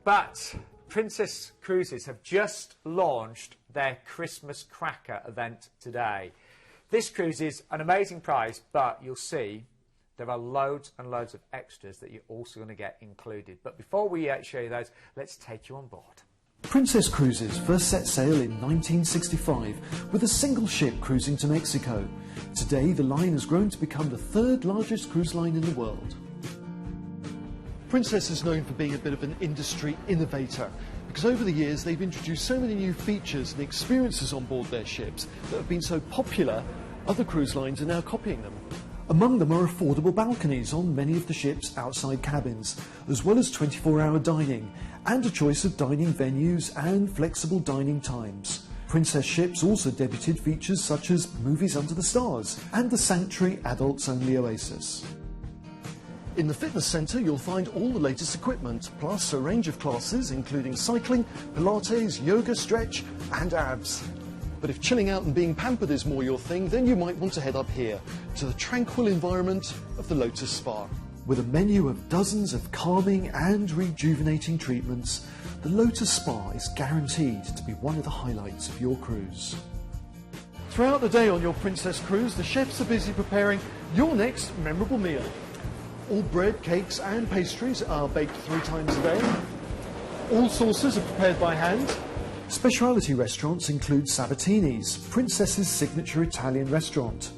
But Princess Cruises have just launched their Christmas Cracker event today. This cruise is an amazing price, but you'll see there are loads and loads of extras that you're also going to get included. But before we show you those, let's take you on board. Princess Cruises first set sail in 1965 with a single ship cruising to Mexico. Today, the line has grown to become the third largest cruise line in the world. Princess is known for being a bit of an industry innovator because over the years they've introduced so many new features and experiences on board their ships that have been so popular, other cruise lines are now copying them. Among them are affordable balconies on many of the ship's outside cabins, as well as 24-hour dining and a choice of dining venues and flexible dining times. Princess ships also debuted features such as movies under the stars and the Sanctuary adults-only Oasis. In the fitness centre you'll find all the latest equipment, plus a range of classes including cycling, Pilates, yoga, stretch and abs. But if chilling out and being pampered is more your thing, then you might want to head up here, to the tranquil environment of the Lotus Spa. With a menu of dozens of calming and rejuvenating treatments, the Lotus Spa is guaranteed to be one of the highlights of your cruise. Throughout the day on your Princess Cruise, the chefs are busy preparing your next memorable meal. All bread, cakes and pastries are baked 3 times a day. All sauces are prepared by hand. Specialty restaurants include Sabatini's, Princess's signature Italian restaurant.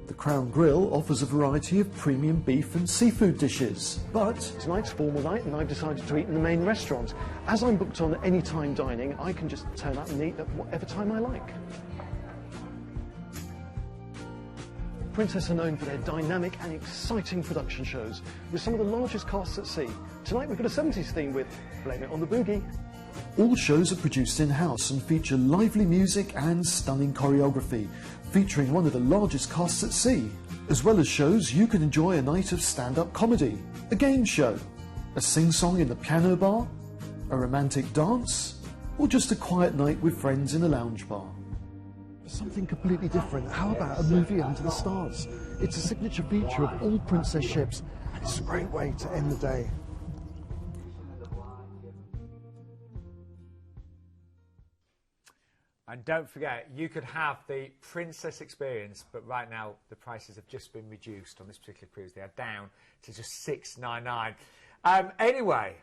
The Crown Grill offers a variety of premium beef and seafood dishes. But tonight's formal night and I've decided to eat in the main restaurant. As I'm booked on anytime dining, I can just turn up and eat at whatever time I like. Princess are known for their dynamic and exciting production shows, with some of the largest casts at sea. Tonight we've got a 70s theme with Blame It on the Boogie. All shows are produced in-house and feature lively music and stunning choreography, featuring one of the largest casts at sea. As well as shows, you can enjoy a night of stand-up comedy, a game show, a sing-song in the piano bar, a romantic dance, or just a quiet night with friends in a lounge bar. Something completely different. How about a movie under the stars? It's a signature feature of all Princess ships, and it's a great way to end the day. And don't forget, you could have the Princess experience, but right now the prices have just been reduced on this particular cruise. They are down to just $6.99. Anyway,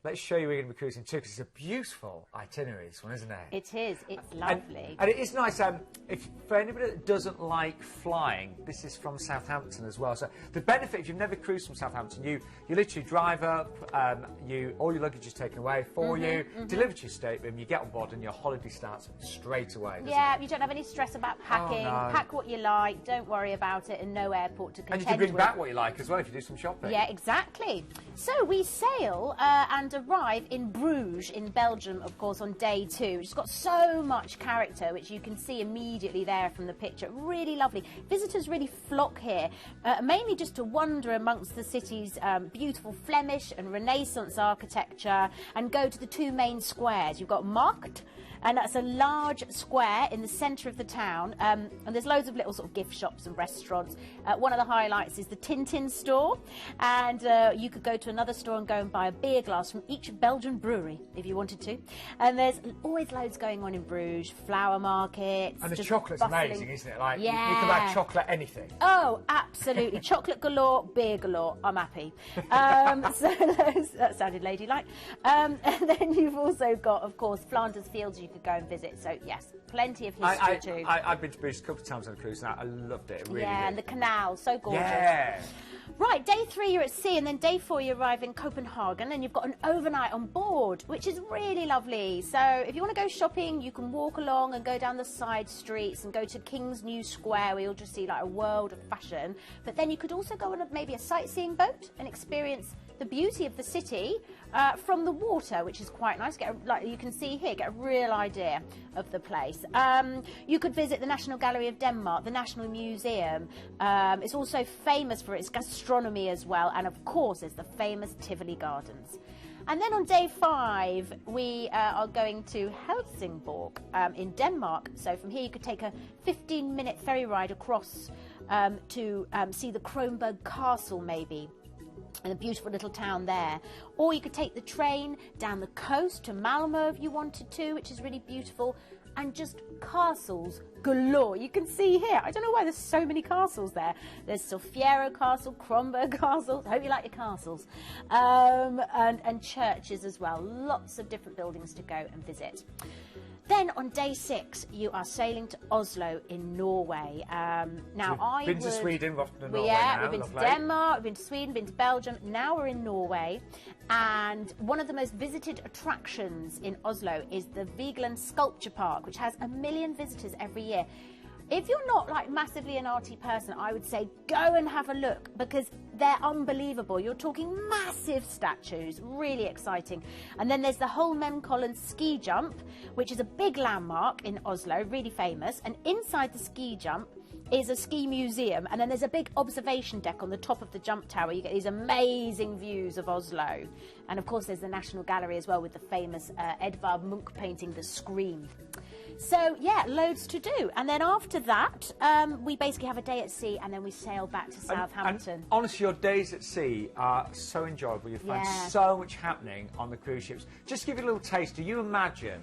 let's show you where you're going to be cruising too, because it's a beautiful itinerary, this one, isn't it? It is. It's lovely. And it is nice. If for anybody that doesn't like flying, this is from Southampton as well. So the benefit, if you've never cruised from Southampton, you literally drive up, all your luggage is taken away for you, delivered to your stateroom, you get on board, and your holiday starts straight away. Yeah, you don't have any stress about packing. Oh, no. Pack what you like. Don't worry about it, and no airport to contend with. And you can bring back what you like as well if you do some shopping. Yeah, exactly. So we sail and arrive in Bruges in Belgium, of course, on day 2. It's got so much character, which you can see immediately there from the picture. Really lovely. Visitors really flock here, mainly just to wander amongst the city's beautiful Flemish and Renaissance architecture and go to the 2 main squares. You've got Markt, and that's a large square in the centre of the town, and there's loads of little sort of gift shops and restaurants. One of the highlights is the Tintin store, and you could go to another store and go and buy a beer glass from each Belgian brewery if you wanted to. And there's always loads going on in Bruges, flower markets. And the chocolate's amazing, isn't it? Like, yeah. You can buy chocolate anything. Oh, absolutely. Chocolate galore, beer galore. I'm happy. That sounded ladylike. And then you've also got, of course, Flanders Fields you could go and visit. So, yes, plenty of history too. I've been to Bruges a couple of times on a cruise and I loved it. Really yeah, did. And the canal, so gorgeous. Yeah. Right, day 3 you're at sea, and then day 4 you arrive in Copenhagen, and you've got an overnight on board, which is really lovely. So if you want to go shopping, you can walk along and go down the side streets and go to King's New Square, where you'll just see like a world of fashion. But then you could also go on maybe a sightseeing boat and experience the beauty of the city from the water, which is quite nice. Like you can see here, get a real idea of the place. You could visit the National Gallery of Denmark, the National Museum. It's also famous for its gastronomy as well, and of course there's the famous Tivoli Gardens. And then on day 5 we are going to Helsingborg in Denmark. So from here you could take a 15-minute ferry ride across to see the Kronborg Castle maybe. and a beautiful little town there. Or you could take the train down the coast to Malmo if you wanted to, which is really beautiful, and just castles galore. You can see here, I don't know why there's so many castles there. There's Solfiero Castle, Kronborg Castle, I hope you like your castles, and churches as well. Lots of different buildings to go and visit. Then on day 6, you are sailing to Oslo in Norway. Now We've been to Sweden, we're off to Norway yeah, now. we've been to Denmark, we've been to Sweden, been to Belgium. Now we're in Norway, and one of the most visited attractions in Oslo is the Vigeland Sculpture Park, which has 1 million visitors every year. If you're not like massively an arty person, I would say go and have a look, because they're unbelievable. You're talking massive statues, really exciting. And then there's the Holmenkollen ski jump, which is a big landmark in Oslo, really famous. And inside the ski jump is a ski museum, and then there's a big observation deck on the top of the jump tower. You get these amazing views of Oslo. And of course there's the National Gallery as well, with the famous Edvard Munch painting The Scream. So yeah, loads to do. And then after that, we basically have a day at sea, and then we sail back to Southampton. And honestly, your days at sea are so enjoyable. You find so much happening on the cruise ships. Just to give you a little taste, do you imagine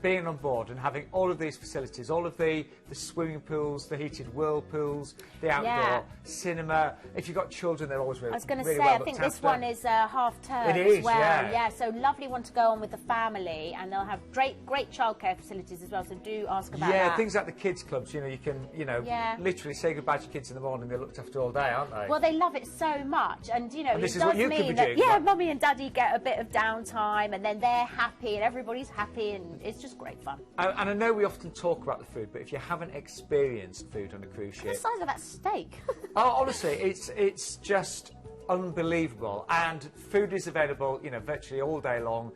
being on board and having all of these facilities, all of the swimming pools, the heated whirlpools, the outdoor cinema? If you've got children, they're always really, I was going to really say, well I think looked this after. one is half term It is, as well. yeah. So lovely one to go on with the family, and they'll have great childcare facilities as well. So do ask about that. Yeah, things like the kids clubs. You know, you can, literally say goodbye to your kids in the morning. They're looked after all day, aren't they? Well, they love it so much, and you know, And this it is what does you could be mean that doing, mummy and daddy get a bit of downtime, and then they're happy, and everybody's happy, and it's just great fun. And I know we often talk about the food, but if you haven't experienced food on a cruise The ship, size of that steak. oh, honestly, it's just unbelievable. And food is available, virtually all day long.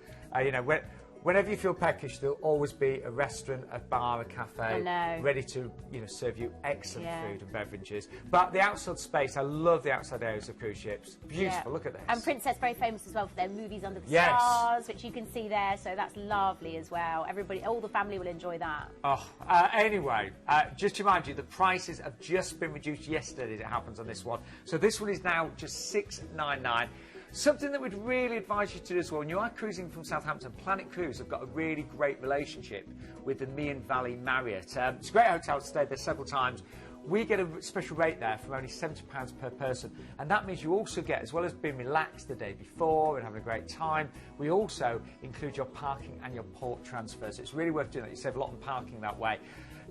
Whenever you feel peckish, there'll always be a restaurant, a bar, a cafe ready to, serve you excellent food and beverages. But the outside space, I love the outside areas of cruise ships. Beautiful, look at this. And Princess, very famous as well for their movies Under the Stars, which you can see there. So that's lovely as well. Everybody, all the family will enjoy that. Oh, anyway, just to remind you, the prices have just been reduced yesterday as it happens on this one. So this one is now just $6.99. Something that we'd really advise you to do as well, when you are cruising from Southampton, Planet Cruise have got a really great relationship with the Meon Valley Marriott. It's a great hotel, stayed there several times. We get a special rate there from only £70 per person, and that means you also get, as well as being relaxed the day before and having a great time, we also include your parking and your port transfers. It's really worth doing that. You save a lot on parking that way.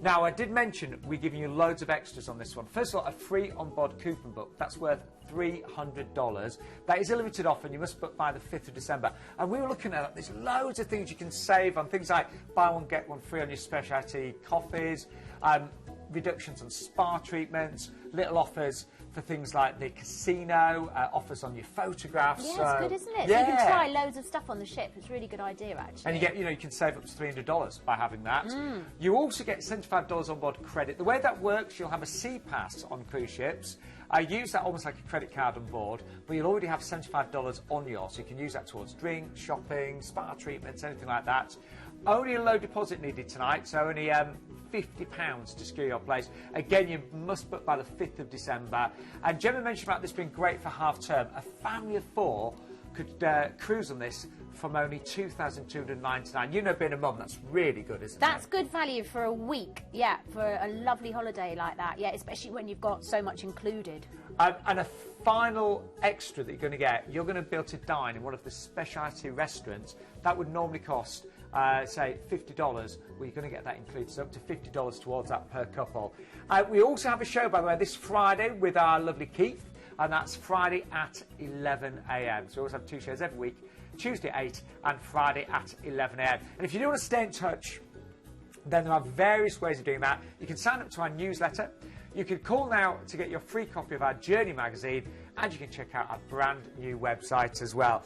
Now, I did mention we're giving you loads of extras on this one. First of all, a free onboard coupon book. That's worth $300. That is a limited offer, and you must book by the 5th of December. And we were looking at it. There's loads of things you can save on, things like buy one, get one free on your specialty coffees, reductions on spa treatments, little offers for things like the casino, offers on your photographs. Yeah, it's good, isn't it? Yeah. So you can try loads of stuff on the ship. It's a really good idea, actually. And you get, you can save up to $300 by having that. You also get $75 on board credit. The way that works, you'll have a sea pass on cruise ships. I use that almost like a credit card on board, but you'll already have $75 on yours, so you can use that towards drinks, shopping, spa treatments, anything like that. Only a low deposit needed tonight, so only £50 to secure your place. Again, you must book by the 5th of December. And Gemma mentioned about this being great for half term. A family of 4 could cruise on this from only $2,299. Being a mum, that's really good, isn't it? That's good value for a week, for a lovely holiday like that, especially when you've got so much included. And a final extra that you're going to get, you're going to be able to dine in one of the specialty restaurants. That would normally cost, say, $50. Well, you're going to get that included, so up to $50 towards that per couple. We also have a show, by the way, this Friday with our lovely Keith, and that's Friday at 11 a.m. So we always have 2 shows every week, Tuesday at 8 and Friday at 11 a.m. And if you do want to stay in touch, then there are various ways of doing that. You can sign up to our newsletter. You can call now to get your free copy of our Journey magazine, and you can check out our brand new website as well.